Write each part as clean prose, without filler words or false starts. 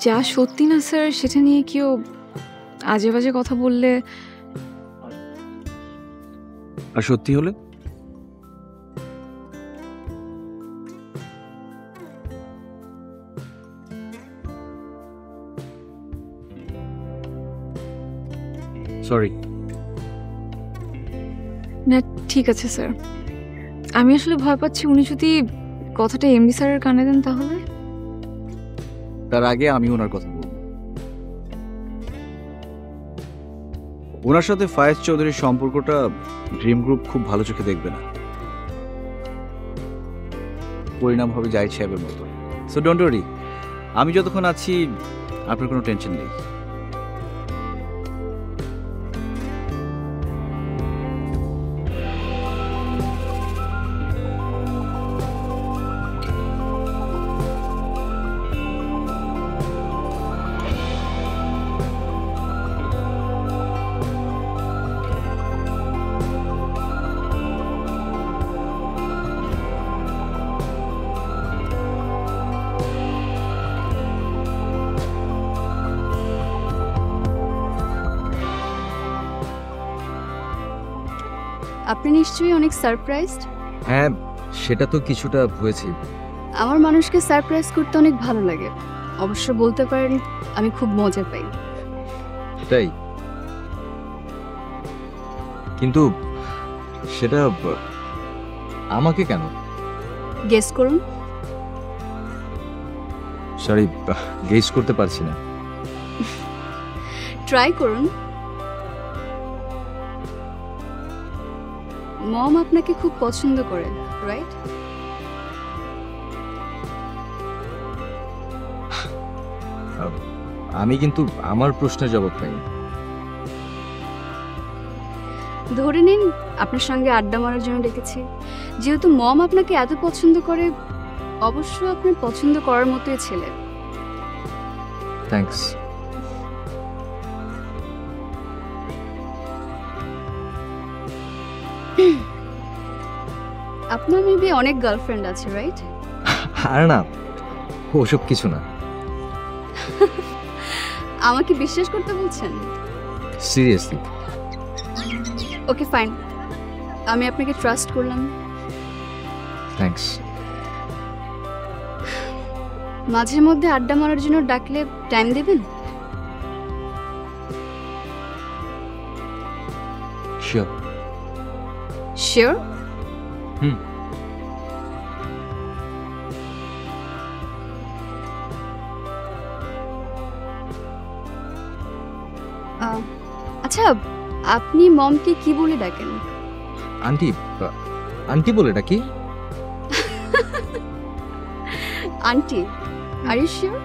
যা সত্যি না স্যার সেটা নিয়ে কেউ আজে বাজে কথা বললে। আর সত্যি হলে? সরি। না ঠিক আছে স্যার, আমি আসলে ভয় পাচ্ছি উনি যদি কথাটা এমডি স্যারের কানে দেন তাহলে। তার আগে আমি ওনার কথা বলবো। ওনার সাথে ফায়েজ চৌধুরীর সম্পর্কটা ড্রিম গ্রুপ খুব ভালো চোখে দেখবে না। পরিণাম হবে জাহিদ সাহেবের মতো। সো ডোন্ট ওয়ারি, আমি যতক্ষণ আছি আপনার কোনো টেনশন নেই। আপনি নিশ্চয়ই অনেক সারপ্রাইজড। হ্যাঁ, সেটা তো কিছুটা হয়েছে। আমার মানুষকে সারপ্রাইজ করতে অনেক ভালো লাগে। অবশ্য বলতে পারেন আমি খুব মজা পাই। তাই? কিন্তু সেটা আমাকে কেন? গেস করুন। সরি, গেস করতে পারছি না। ট্রাই করুন। মম আপনাকে খুব পছন্দ করে, রাইট? আমি কিন্তু আমার প্রশ্নের জবাব পাইনি। ধরে নিন আপনার সঙ্গে আড্ডা মারার জন্য ডেকেছি। যেহেতু মম আপনাকে এত পছন্দ করে, অবশ্য আপনার পছন্দ করার মতোই ছেলে। থ্যাঙ্কস। আপনার মেবি অনেক গার্লফ্রেন্ড আছে, রাইট? আর না, ওসব কিছু না। আমাকে বিশ্বাস করতে বলছেন? সিরিয়াসলি। ওকে ফাইন, আমি আপনাকে ট্রাস্ট করলাম। থ্যাঙ্কস। মাঝে মধ্যে আড্ডা মারার জন্য ডাকলে টাইম দেবেন? শিওর। শিওর? হুম। আচ্ছা, আপনি মমকে কি বলে ডাকেন? আন্টি। আন্টি বলে ডাকি। Aunty? Are you sure?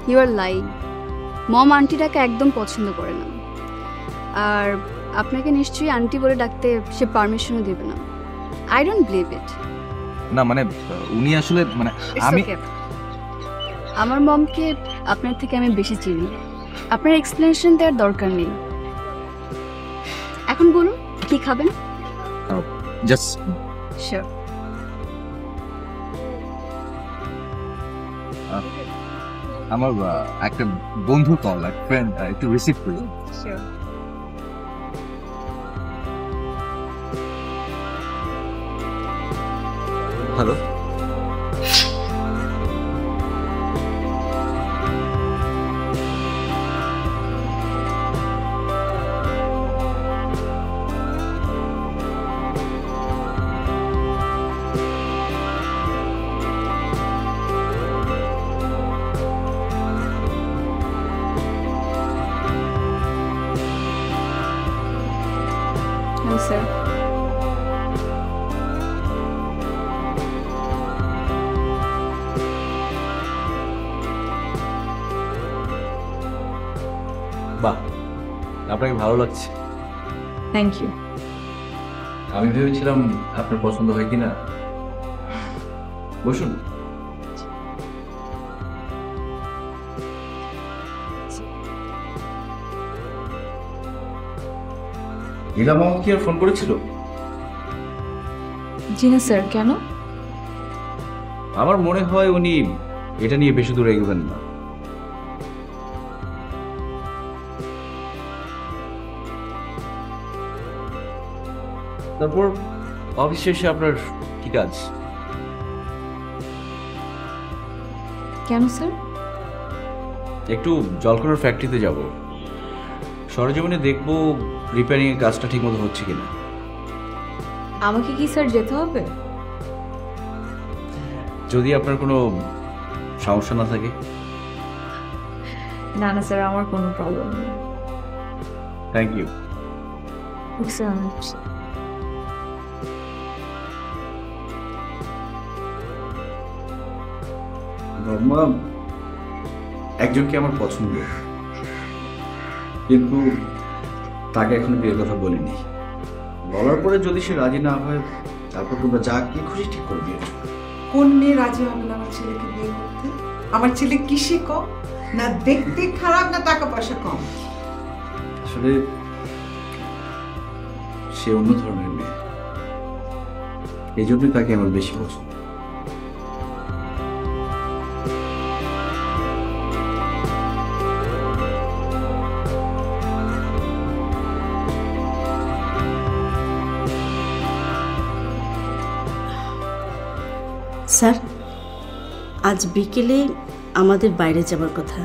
You are lying. Mom আন্টিটাকে একদম পছন্দ করে না, আর আপনাকে নিশ্চয়ই আন্টি বলে ডাকতে সে পারমিশনও দেবে না। I don't believe it. না মানে উনি আসলে মানে আমি আমার মমকে আপনার থেকে আমি বেশি চিনি। আপনার এক্সপ্লেনেশন দেওয়ার দরকার নেই। এখন বলুন কি খাবেন? Just sure. আমার একটা বন্ধু কল, এক ফ্রেন্ড, একটু রিসিভ করি। শিওর। হ্যালো। Hello sir. বাহ, আপনাকে ভালো লাগছে। Thank you. আমি ভেবেছিলাম আপনার পছন্দ হয় কিনা। বসুন। নীলাম আমাকে কি আর ফোন করেছিল? জি না স্যার, কেন? আমার মনে হয় উনি এটা নিয়ে বেশি দূর এগোবেন না। তারপর অফিস শেষে আপনার কি কাজ? কেন স্যার? একটু জলকোনার ফ্যাক্টরিতে যাব, সরজমিনে দেখব রিপেয়ারিং এর কাজটা ঠিকমতো হচ্ছে কিনা। আমাকে কি স্যার যেতে হবে? যদি আপনার কোনো সমস্যা না থাকে। না না স্যার, আমার কোনো প্রবলেম নেই। Thank you. স্যার, ব্রহ্মা একজনকে আমার পছন্দ, কিন্তু তাকে এখনো বিয়ের কথা বলিনি। বলার পরে যদি সে রাজি না হয়, তারপর তোমরা যা কি খুশি ঠিক করে দিও। কোন মেয়ে রাজি হবে না আমার ছেলেকে বিয়ে করতে? আমার ছেলে কিসে কম? না দেখতে খারাপ, না টাকা পয়সা কম। আসলে সে অন্য ধরনের মেয়ে, এই জন্যই তাকে আমার বেশি পছন্দ। স্যার, আজ বিকেলে আমাদের বাইরে যাবার কথা,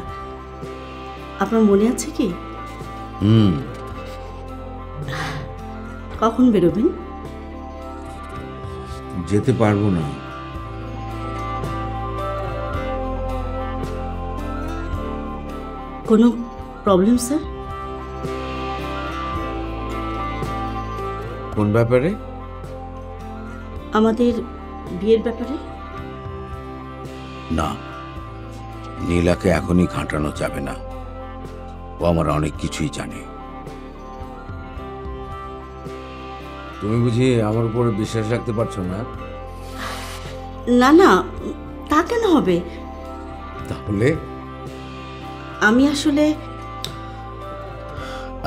আপনার মনে আছে কি? কখন বেরোবেন? যেতে পারবো না। কোনো প্রবলেম স্যার? কোন ব্যাপারে? আমাদের বিয়ের ব্যাপারে। না, নীলাকে এখনই ঘাঁটানো যাবে না। ও আমার অনেক কিছুই জানে। তুমি বুঝি আমার উপরে বিশ্বাস রাখতে পারছো না? না না, তা কেন হবে? তাহলে আমি আসলে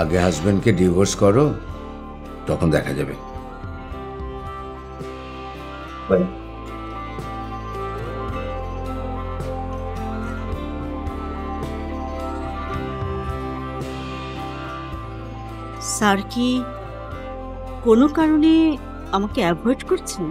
আগে হাজবেন্ডকে ডিভোর্স করো, তখন দেখা যাবে। স্যার কি কোনো কারণে আমাকে অ্যাভয়েড করছেন?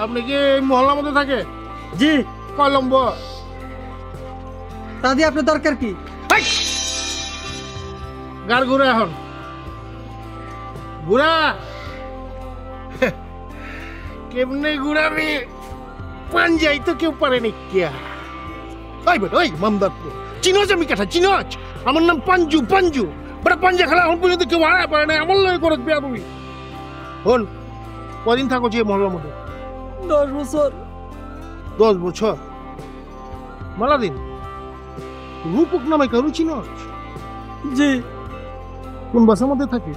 আপনি কি এই মহল্লার মধ্যে থাকে? জি। কয় নম্বর? তা দিয়ে আপনার দরকার কি? গাড় ঘুরে এখন ঘুরা কেমনে ঘুরাবি? পাঞ্জাই তো কেউ পারেনি। কিয়া ওই বেটা, ওই মামদারপুর চিনোজ, আমি কাঠা চিনোজ, আমার নাম পাঞ্জু। পাঞ্জু বেটা, পাঞ্জা খেলা এখন পর্যন্ত কেউ হারায় পারে না, এমন লয় করে বিয়া তুমি। হন, কদিন থাকো যে মহল্লার মধ্যে? 10 বছর। 10 বছর? মেলা দিন। রূপক নামে কারু চিনোজ? জি। কোন বাসার মধ্যে থাকে?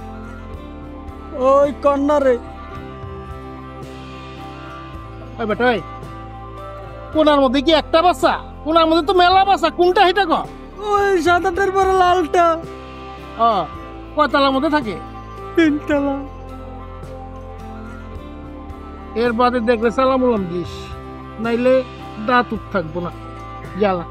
ওই কর্নারে। ওই বেটা, ওই কোনার মধ্যে কি একটা বাসা? কোনার মধ্যে তো মেলা বাসা, কোনটা হিটা ক? ওই সাদাটার পরে লালটা। কয়তলার মধ্যে থাকে? 3 তলা। এর বাদে দেখলে সালাম উলাম দিস, নাইলে দাঁত থাকবো না। জ্বালা।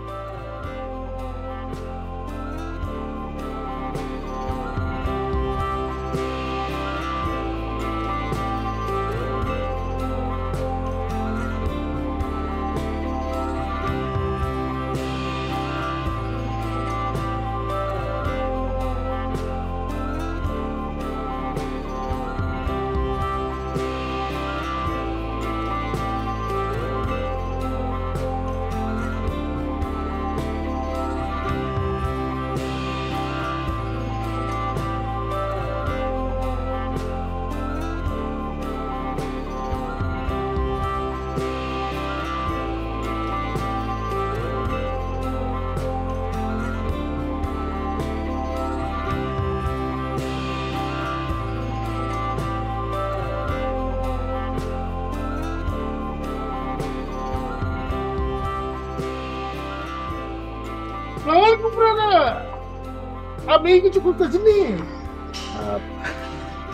আপনি এই কিছু করতেছেন নি?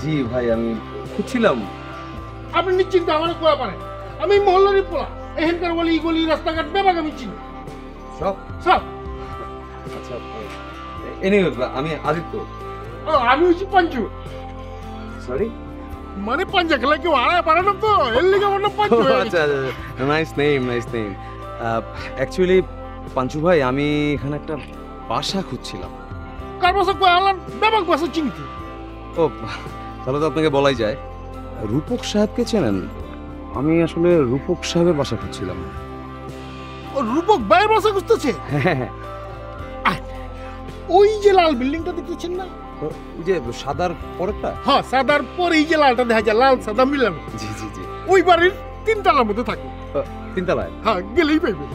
জি ভাই, আমি খুঁজছিলাম। আপনি নিশ্চিন্ত আমার কোয়া পারেন, আমি মহল্লারই পোলা, এখানকার গলি গলি রাস্তাঘাট ব্যাপার আমি চিনি সব। সব। আচ্ছা, এনিওয়ে আমি আদিত্য। ও, আমি হচ্ছি পাঞ্জু। সরি? মানে পাঞ্জা খেলা কেউ হারায় পারে না তো, এর লিগে আমার নাম পাঞ্জু হয়ে গেছে। আচ্ছা, nice name, nice name. Actually Panchu ভাই, আমি এখানে একটা বাসা খুঁজছিলাম। কার বাসা কোয়া আলার ব্যাপার বাসা চিনি তো। ও, তাহলে তো আপনাকে বলাই যায়। রূপক সাহেবকে চেনেন? আমি আসলে রূপক সাহেবের বাসা খুঁজছিলাম। ও রূপক ভাইয়ের বাসা খুঁজতেছে? হ্যাঁ, ওই যে লাল বিল্ডিংটা দেখতেছেন না? ওই যে সাদার পরেরটা? হ্যাঁ, সাদার পর এই যে লালটা দেখা যায়, লাল সাদা মিলানো। জি জি জি। ওই বাড়ির 3 তলার মধ্যে থাকে। 3 তলায়? হ্যাঁ, গেলেই পাইবেন।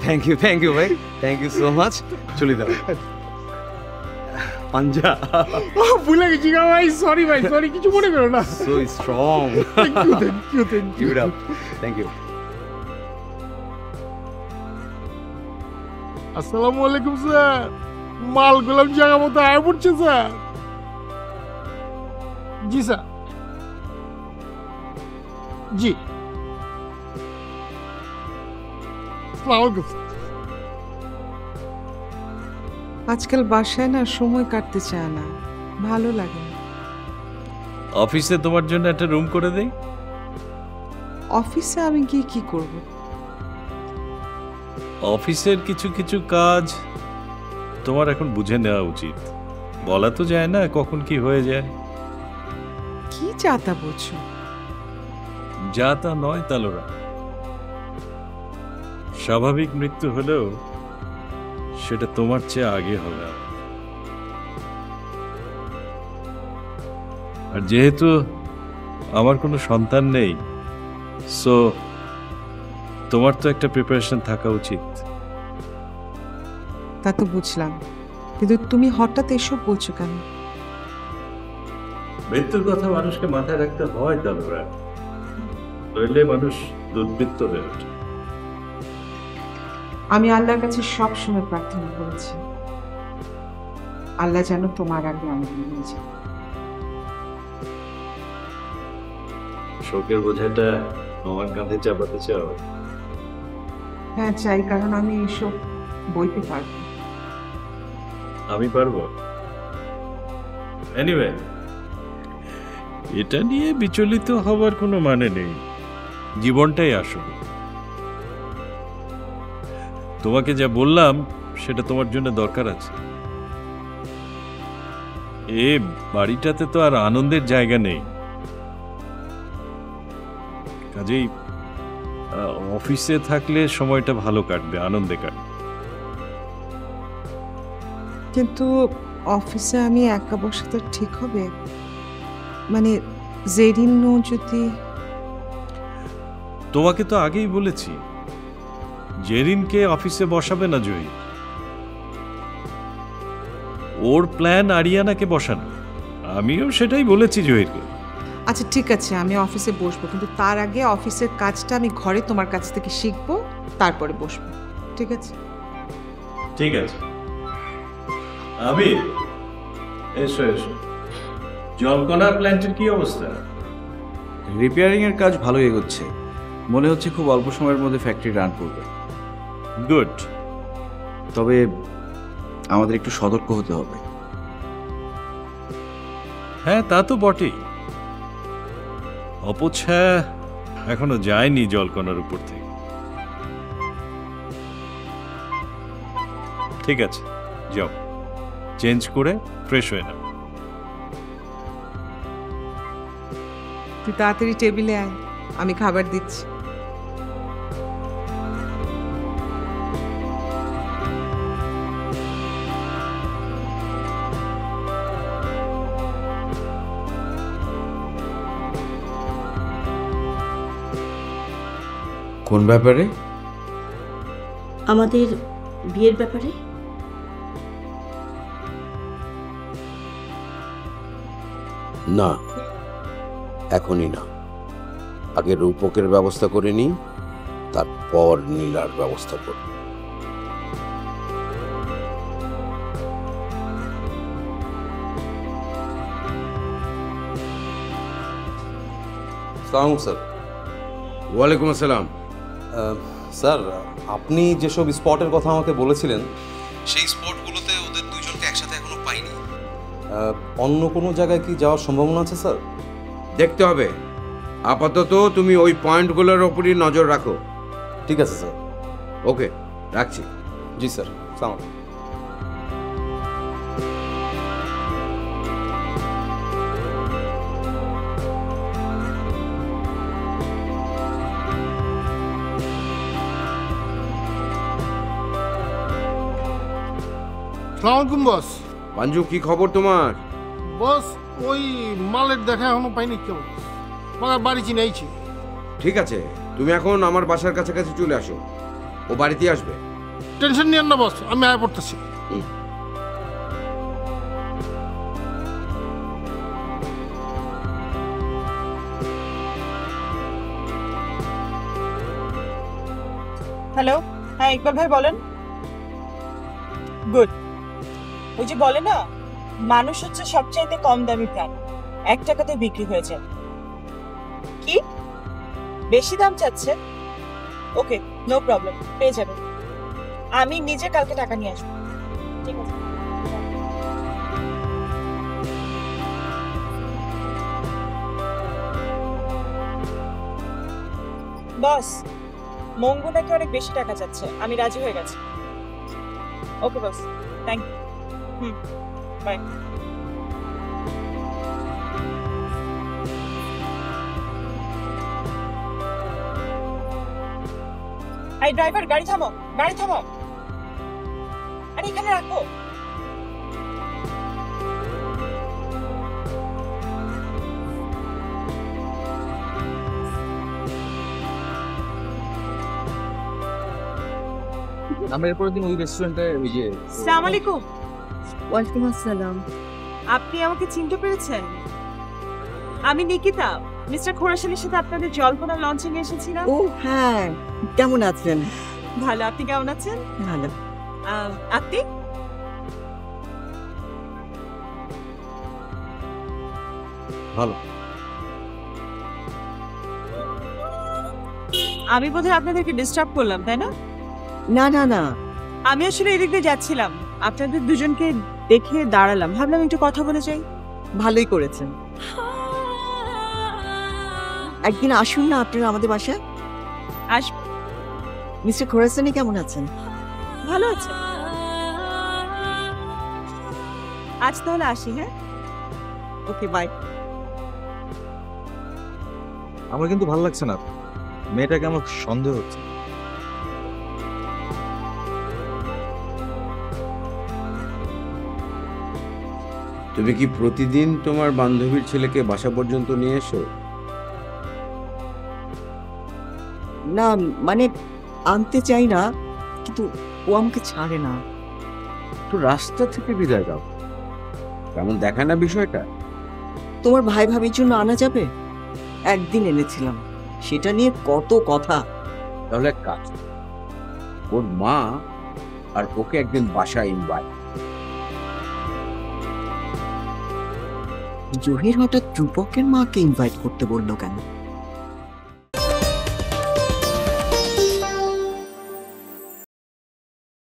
থ্যাংক ইউ ভাই, থ্যাংক ইউ সো মাচ। চলে যাও পাঞ্জা। ভুলে গেছি ভাই, সরি ভাই, সরি, কিছু মনে করো না। So strong. Thank you. Thank you. আসসালামু আলাইকুম স্যার, মাল গোলাম জায়গা মতো আয় পড়ছে স্যার। জি স্যার, জি। আসসালামু আলাইকুম। আজকাল বাসায় না সময় কাটতে চায় না, ভালো লাগে না। অফিসে তোমার জন্য একটা রুম করে দেই। অফিসে আমি গিয়ে কি করব? অফিসের কিছু কিছু কাজ তোমার এখন বুঝে নেওয়া উচিত। বলা তো যায় না কখন কি হয়ে যায়। কি চাতা বলছো? যা তা নয় তালোরা, স্বাভাবিক মৃত্যু হলেও সেটা তোমার চেয়ে আগে হবে আমার। আর যেহেতু আমার কোনো সন্তান নেই, সো তোমার তো একটা প্রিপারেশন থাকা উচিত। তা তো বুঝলাম, কিন্তু তুমি হঠাৎ এসব বলছো কেন? মৃত্যুর কথা মানুষকে মাথায় রাখতে হয় তালোরা, নইলে মানুষ দুর্বৃত্ত হয়ে ওঠে। আমি আল্লাহর কাছে সব সময় প্রার্থনা করেছি, আল্লাহ যেন তোমার আগে আমাকে নিয়ে যায়। শোকের বোঝাটা আমার কাঁধে চাপাতে চাও? হ্যাঁ চাই, কারণ আমি এসব বইতে পারবো। আমি পারবো। এনিওয়ে, এটা নিয়ে বিচলিত হবার কোনো মানে নেই, জীবনটাই আসল। তোমাকে যা বললাম সেটা তোমার জন্য দরকার আছে। এ বাড়িটাতে তো আর আনন্দের জায়গা নেই, কাজেই অফিসে থাকলে সময়টা ভালো কাটবে, আনন্দে কাটবে। কিন্তু অফিসে আমি একা বসে তো ঠিক হবে? মানে জেরিনও যদি... তোমাকে তো আগেই বলেছি, জেরিনকে অফিসে বসাবে না জয়ী। ওর প্ল্যান আরিয়ানাকে বসানো। আমিও সেটাই বলেছি জয়ীরকে। আচ্ছা ঠিক আছে, আমি অফিসে বসবো, কিন্তু তার আগে অফিসের কাজটা আমি ঘরে তোমার কাছ থেকে শিখবো, তারপরে বসবো। ঠিক আছে? ঠিক আছে। আমি এসো এসো। জলকণা প্ল্যান্টের কি অবস্থা? রিপেয়ারিং এর কাজ ভালো এগোচ্ছে, মনে হচ্ছে খুব অল্প সময়ের মধ্যে ফ্যাক্টরি রান করবে। গুড। তবে আমাদের একটু সতর্ক হতে হবে। হ্যাঁ, তা তো বটেই। অপছায়া এখনো যায়নি জলকণার উপর থেকে। ঠিক আছে, যাও, চেঞ্জ করে ফ্রেশ হয়ে নাও। তুই তাড়াতাড়ি টেবিলে আয়, আমি খাবার দিচ্ছি। কোন ব্যাপারে? আমাদের বিয়ের ব্যাপারে। না, এখনই না, আগে রূপকের ব্যবস্থা করে নিই, তারপর নীলার ব্যবস্থা করব। আসসালামু স্যার। ওয়ালাইকুম আসসালাম। স্যার, আপনি যেসব স্পটের কথা আমাকে বলেছিলেন সেই স্পটগুলোতে ওদের দুইজনকে একসাথে এখনো পাইনি। অন্য কোনো জায়গায় কি যাওয়ার সম্ভাবনা আছে স্যার? দেখতে হবে, আপাতত তুমি ওই পয়েন্টগুলোর ওপরই নজর রাখো। ঠিক আছে স্যার। ওকে, রাখছি। জি স্যার, সালাম। সালামালাইকুম বস। পাঞ্জু, কি খবর তোমার? বস, ওই মালের দেখা এখনো পাইনি কেউ। মালার বাড়ি চিনাইছি। ঠিক আছে, তুমি এখন আমার বাসার কাছাকাছি চলে আসো, ও বাড়িতে আসবে। টেনশন নিয়েন না বস, আমি আয় পড়তেছি। হ্যালো, হ্যাঁ ইকবাল ভাই বলেন। গুড। ওই যে বলে না, মানুষ হচ্ছে সবচাইতে কম দামি প্রাণী, 1 টাকাতে বিক্রি হয়ে যায়। কি বেশি দাম চাচ্ছে? ওকে, নো প্রবলেম, পেয়ে যাবেন। আমি নিজে কালকে টাকা নিয়ে আসবো। ঠিক আছে। বস, মঙ্গু নাকি অনেক বেশি টাকা চাচ্ছে, আমি রাজি হয়ে গেছি। ওকে বস, থ্যাংক ইউ। বাই। এই ড্রাইভার, গাড়ি থামো, গাড়ি থামো। আরে এখানে রাখো। আমরা এরপরের দিন ওই রেস্টুরেন্টে ওই যে আসসালামু আলাইকুম। ওয়ালাইকুম আসসালাম। আপনি আমাকে চিনতে পেরেছেন? আমি নিকিতা, মিস্টার খোরাসানের সাথে আপনাদের জল্পনা লঞ্চিং এ এসেছিলাম। ও হ্যাঁ, কেমন আছেন? ভালো, আপনি কেমন আছেন? ভালো। আপনি? ভালো। আমি বোধহয় আপনাদেরকে ডিস্টার্ব করলাম, তাই না? না না না, আমি আসলে এদিক দিয়ে যাচ্ছিলাম, আপনাদের দুজনকে দেখে দাঁড়ালাম, ভাবলাম একটু কথা বলে যাই। ভালোই করেছেন। একদিন আসুন না আপনারা আমাদের বাসায়। আসবো। মিস্টার খোরাসানি কেমন আছেন? ভালো আছে। আজ তাহলে আসি। হ্যাঁ, ওকে, বাই। আমার কিন্তু ভালো লাগছে না, মেয়েটাকে আমার সন্দেহ হচ্ছে। তুমি কি প্রতিদিন তোমার বান্ধবীর ছেলেকে বাসা পর্যন্ত নিয়ে এসো? না মানে আনতে চাই না, কিন্তু ও আমাকে ছাড়ে না। তো রাস্তা থেকে বিদায় দাও, কেমন দেখায় না বিষয়টা? তোমার ভাই ভাবির জন্য আনা যাবে? একদিন এনেছিলাম, সেটা নিয়ে কত কথা। তাহলে এক কাজ, ওর মা আর ওকে একদিন বাসায় ইনভাইট। জহির হঠাৎ রূপকের মাকে ইনভাইট করতে বললো কেন?